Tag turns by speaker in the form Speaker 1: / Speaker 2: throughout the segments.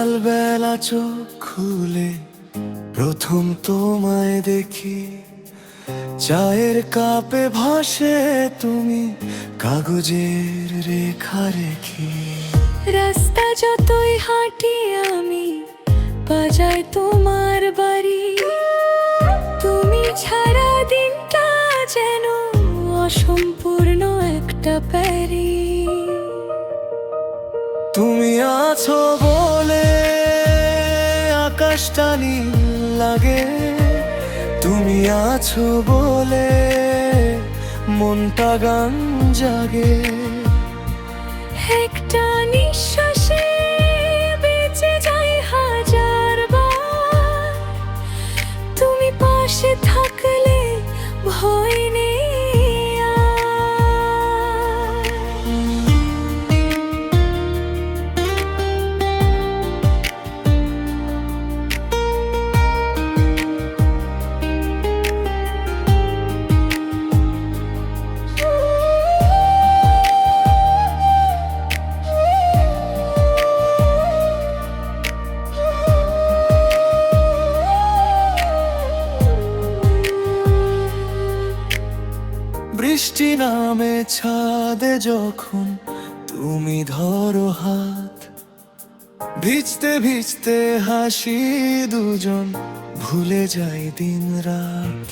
Speaker 1: সকালবেলা চোখ খুলে প্রথম তোমায় দেখি, চায়ের কাপে ভাসে তুমি কাগজের রেখা রেখে।
Speaker 2: রাস্তা যতই হাঁটি আমি বাজায় তোমার বাড়ি, তুমি ছাড়া দিনটা যেন অসম্পূর্ণ একটা প্যারি।
Speaker 1: তুমি আছো বলে আকাশটা নীল লাগে, তুমি আছো বলে মনটা গান জাগে।
Speaker 2: একটা নিঃশ্বাসে বেঁচে যাই হাজার বার, তুমি পাশে থাকলে ভয় নেই আর।
Speaker 1: বৃষ্টি নামে ছাদে যখন তুমি ধরো হাত, ভিজতে ভিজতে হাসি দুজন, ভুলে যাই দিন রাত।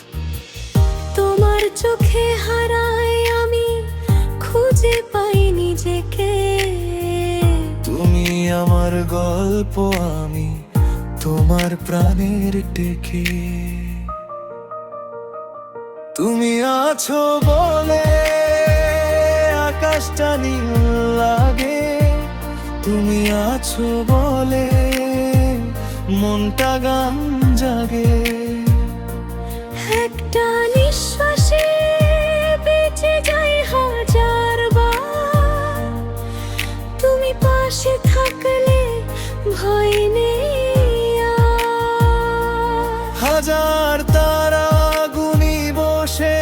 Speaker 2: তোমার চোখে হারাই আমি, খুঁজে পাই নিজেকে।
Speaker 1: তুমি আমার গল্প, আমি তোমার প্রাণের টেকে। তুমি আছো বলে আকাশটা নীল লাগে, তুমি আছো বলে মনটা গান জাগে।
Speaker 2: একটা নিঃশ্বাসে বেঁচে যাই হাজার বার, তুমি পাশে থাকলে ভয় নেই আর।
Speaker 1: হাজার তারা গুনি বসে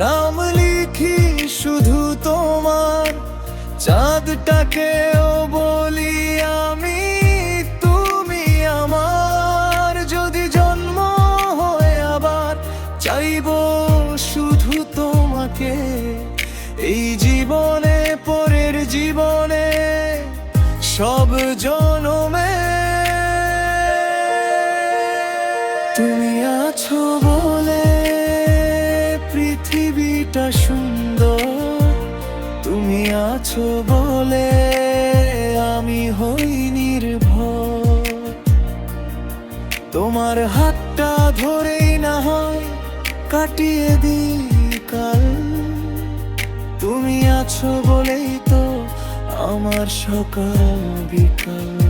Speaker 1: নাম লিখি শুধু তোমার, চাঁদটাকেও বলি আমি তুমি আমার। যদি জন্ম হয় আবার চাইবো শুধু তোমাকে, এই জীবনে পরের জীবনে সব জনমে। তুমি আছো বলে পৃথিবীটা সুন্দর, তুমি আছো বলে আমি হই নির্ভর। তোমার হাতটা ধরেই না হয় কাটিয়ে দিই কাল, তুমি আছো বলেই তো আমার সকাল বিকাল।